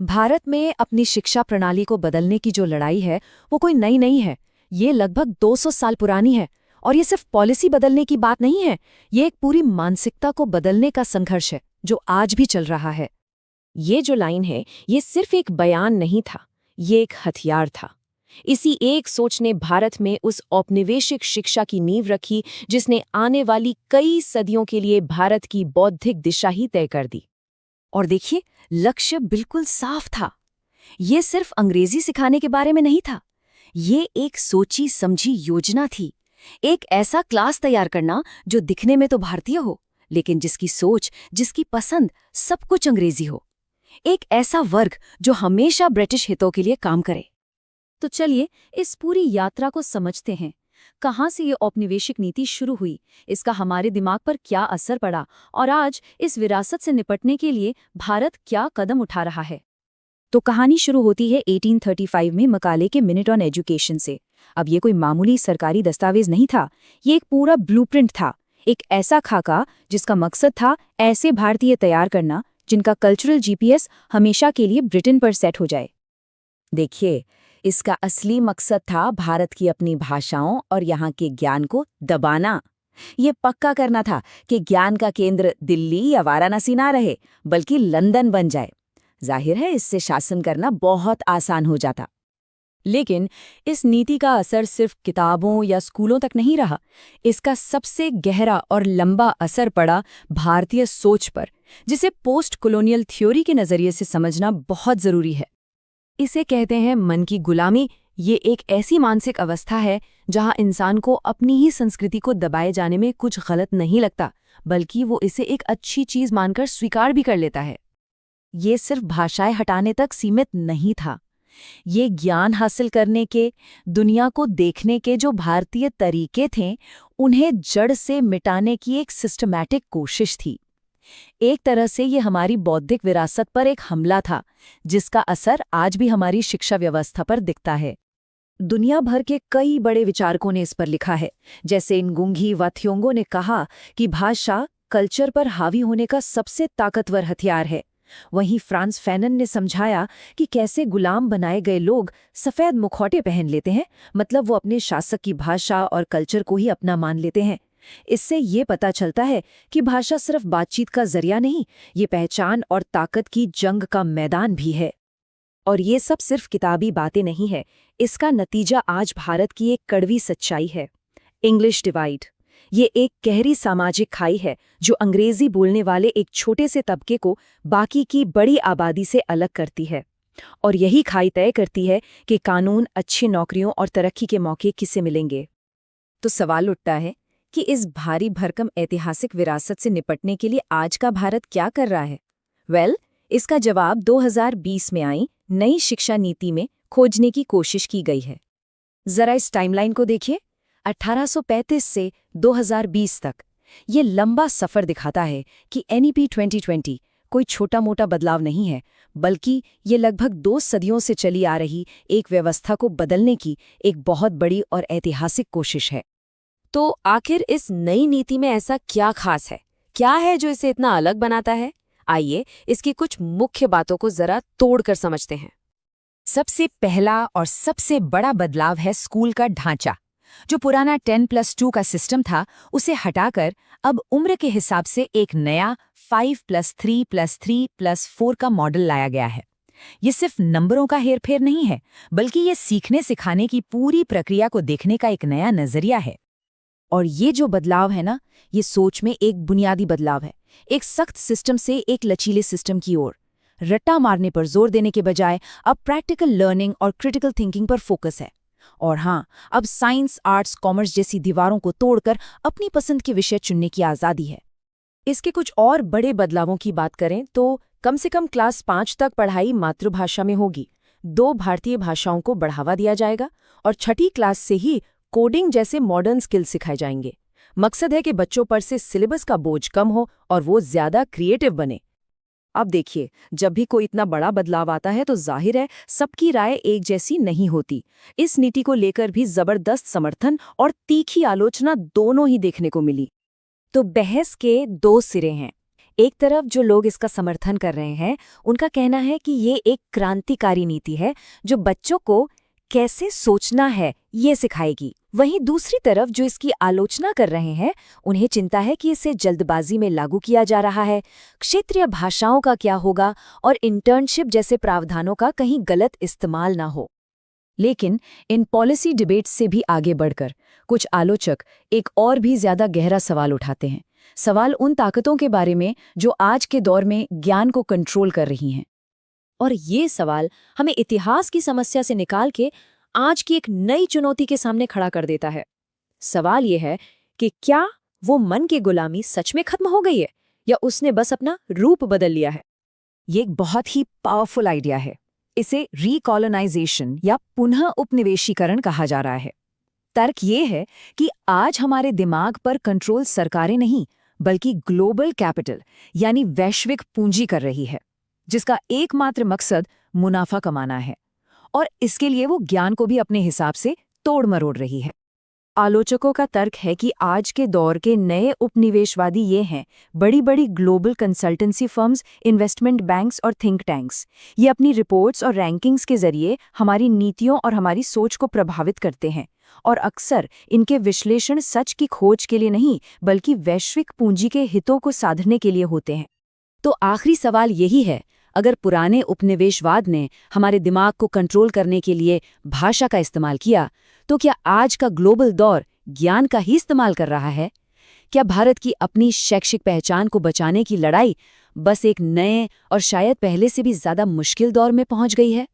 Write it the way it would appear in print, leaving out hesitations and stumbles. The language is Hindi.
भारत में अपनी शिक्षा प्रणाली को बदलने की जो लड़ाई है वो कोई नई नहीं है। ये लगभग 200 साल पुरानी है। और ये सिर्फ पॉलिसी बदलने की बात नहीं है, ये एक पूरी मानसिकता को बदलने का संघर्ष है जो आज भी चल रहा है। ये जो लाइन है, ये सिर्फ एक बयान नहीं था, ये एक हथियार था। इसी एक सोच ने भारत में उस औपनिवेशिक शिक्षा की नींव रखी जिसने आने वाली कई सदियों के लिए भारत की बौद्धिक दिशा ही तय कर दी। और देखिए, लक्ष्य बिल्कुल साफ था। ये सिर्फ अंग्रेजी सिखाने के बारे में नहीं था, ये एक सोची समझी योजना थी। एक ऐसा क्लास तैयार करना जो दिखने में तो भारतीय हो, लेकिन जिसकी सोच, जिसकी पसंद सब कुछ अंग्रेजी हो। एक ऐसा वर्ग जो हमेशा ब्रिटिश हितों के लिए काम करे। तो चलिए इस पूरी यात्रा को समझते हैं। कहाँ से ये औपनिवेशिक नीति शुरू हुई, इसका हमारे दिमाग पर क्या असर पड़ा, और आज इस विरासत से निपटने के लिए भारत क्या कदम उठा रहा है। तो कहानी शुरू होती है 1835 में मकाले के मिनट ऑन एजुकेशन से। अब ये कोई मामूली सरकारी दस्तावेज नहीं था, ये एक पूरा ब्लूप्रिंट था। एक ऐसा खाका जिसका मकसद था ऐसे भारतीय तैयार करना जिनका कल्चरल जीपीएस हमेशा के लिए ब्रिटेन पर सेट हो जाए। देखिए, इसका असली मकसद था भारत की अपनी भाषाओं और यहाँ के ज्ञान को दबाना। ये पक्का करना था कि ज्ञान का केंद्र दिल्ली या वाराणसी ना रहे, बल्कि लंदन बन जाए। जाहिर है, इससे शासन करना बहुत आसान हो जाता। लेकिन इस नीति का असर सिर्फ किताबों या स्कूलों तक नहीं रहा। इसका सबसे गहरा और लंबा असर पड़ा भारतीय सोच पर, जिसे पोस्ट कॉलोनियल थ्योरी के नज़रिए से समझना बहुत ज़रूरी है। इसे कहते हैं मन की गुलामी। ये एक ऐसी मानसिक अवस्था है जहां इंसान को अपनी ही संस्कृति को दबाए जाने में कुछ गलत नहीं लगता, बल्कि वो इसे एक अच्छी चीज़ मानकर स्वीकार भी कर लेता है। ये सिर्फ भाषाएं हटाने तक सीमित नहीं था। ये ज्ञान हासिल करने के, दुनिया को देखने के जो भारतीय तरीके थे, उन्हें जड़ से मिटाने की एक सिस्टमैटिक कोशिश थी। एक तरह से ये हमारी बौद्धिक विरासत पर एक हमला था, जिसका असर आज भी हमारी शिक्षा व्यवस्था पर दिखता है। दुनिया भर के कई बड़े विचारकों ने इस पर लिखा है, जैसे इनगुंगी व थ्योंगो ने कहा कि भाषा कल्चर पर हावी होने का सबसे ताकतवर हथियार है। वहीं फ्रांस फैनन ने समझाया कि कैसे गुलाम बनाए गए लोग सफ़ेद मुखौटे पहन लेते हैं, मतलब वो अपने शासक की भाषा और कल्चर को ही अपना मान लेते हैं। इससे ये पता चलता है कि भाषा सिर्फ बातचीत का जरिया नहीं, ये पहचान और ताकत की जंग का मैदान भी है। और ये सब सिर्फ किताबी बातें नहीं है, इसका नतीजा आज भारत की एक कड़वी सच्चाई है। इंग्लिश डिवाइड, ये एक गहरी सामाजिक खाई है जो अंग्रेजी बोलने वाले एक छोटे से तबके को बाकी की बड़ी आबादी से अलग करती है। और यही खाई तय करती है कि कानून, अच्छी नौकरियों और तरक्की के मौके किसे मिलेंगे। तो सवाल उठता है कि इस भारी भरकम ऐतिहासिक विरासत से निपटने के लिए आज का भारत क्या कर रहा है। इसका जवाब 2020 में आई नई शिक्षा नीति में खोजने की कोशिश की गई है। जरा इस टाइमलाइन को देखिए, 1835 से 2020 तक। ये लंबा सफ़र दिखाता है कि एनईपी 2020 कोई छोटा मोटा बदलाव नहीं है, बल्कि ये लगभग 2 सदियों से चली आ रही एक व्यवस्था को बदलने की एक बहुत बड़ी और ऐतिहासिक कोशिश है। तो आखिर इस नई नीति में ऐसा क्या खास है? क्या है जो इसे इतना अलग बनाता है? आइए इसकी कुछ मुख्य बातों को जरा तोड़कर समझते हैं। सबसे पहला और सबसे बड़ा बदलाव है स्कूल का ढांचा। जो पुराना 10+2 का सिस्टम था, उसे हटाकर अब उम्र के हिसाब से एक नया 5+3+3+4 का मॉडल लाया गया है। ये सिर्फ नंबरों का हेरफेर नहीं है, बल्कि ये सीखने सिखाने की पूरी प्रक्रिया को देखने का एक नया नजरिया है। और ये जो बदलाव है ना, ये सोच में एक बुनियादी बदलाव है। एक सख्त सिस्टम से एक लचीले सिस्टम की ओर। रट्टा मारने पर जोर देने के बजाय अब प्रैक्टिकल लर्निंग और क्रिटिकल थिंकिंग पर फोकस है। और हाँ, अब साइंस, आर्ट्स, कॉमर्स जैसी दीवारों को तोड़कर अपनी पसंद के विषय चुनने की आज़ादी है। इसके कुछ और बड़े बदलावों की बात करें तो कम से कम क्लास 5 तक पढ़ाई मातृभाषा में होगी। 2 भारतीय भाषाओं को बढ़ावा दिया जाएगा और 6ठी क्लास से ही कोडिंग जैसे मॉडर्न स्किल्स सिखाए जाएंगे। मकसद है कि बच्चों पर से सिलेबस का बोझ कम हो और वो ज़्यादा क्रिएटिव बने। अब देखिए, जब भी कोई इतना बड़ा बदलाव आता है तो जाहिर है सबकी राय एक जैसी नहीं होती। इस नीति को लेकर भी जबरदस्त समर्थन और तीखी आलोचना दोनों ही देखने को मिली। तो बहस के 2 सिरे हैं। एक तरफ जो लोग इसका समर्थन कर रहे हैं, उनका कहना है कि ये एक क्रांतिकारी नीति है जो बच्चों को कैसे सोचना है ये सिखाएगी। वहीं दूसरी तरफ जो इसकी आलोचना कर रहे हैं, उन्हें चिंता है कि इसे जल्दबाजी में लागू किया जा रहा है, क्षेत्रीय भाषाओं का क्या होगा और इंटर्नशिप जैसे प्रावधानों का कहीं गलत इस्तेमाल ना हो। लेकिन इन पॉलिसी डिबेट्स से भी आगे बढ़कर कुछ आलोचक एक और भी ज्यादा गहरा सवाल उठाते हैं। सवाल उन ताकतों के बारे में जो आज के दौर में ज्ञान को कंट्रोल कर रही हैं। और ये सवाल हमें इतिहास की समस्या से निकाल के आज की एक नई चुनौती के सामने खड़ा कर देता है। सवाल ये है कि क्या वो मन की गुलामी सच में खत्म हो गई है या उसने बस अपना रूप बदल लिया है? ये एक बहुत ही पावरफुल आइडिया है। इसे रीकॉलोनाइजेशन या पुनः उपनिवेशीकरण कहा जा रहा है। तर्क ये है कि आज हमारे दिमाग पर कंट्रोल सरकारें नहीं, बल्कि ग्लोबल कैपिटल यानी वैश्विक पूंजी कर रही है, जिसका एकमात्र मकसद मुनाफा कमाना है, और इसके लिए वो ज्ञान को भी अपने हिसाब से तोड़ मरोड़ रही है। आलोचकों का तर्क है कि आज के दौर के नए उपनिवेशवादी ये हैं बड़ी बड़ी global consultancy firms, investment banks और थिंक टैंक्स। ये अपनी रिपोर्ट्स और रैंकिंग्स के जरिए हमारी नीतियों और हमारी सोच को प्रभावित करते हैं, और अक्सर इनके विश्लेषण सच की खोज के लिए नहीं, बल्कि वैश्विक पूंजी के हितों को साधने के लिए होते हैं। तो आखिरी सवाल यही है, अगर पुराने उपनिवेशवाद ने हमारे दिमाग को कंट्रोल करने के लिए भाषा का इस्तेमाल किया, तो क्या आज का ग्लोबल दौर ज्ञान का ही इस्तेमाल कर रहा है? क्या भारत की अपनी शैक्षिक पहचान को बचाने की लड़ाई बस एक नए और शायद पहले से भी ज्यादा मुश्किल दौर में पहुंच गई है?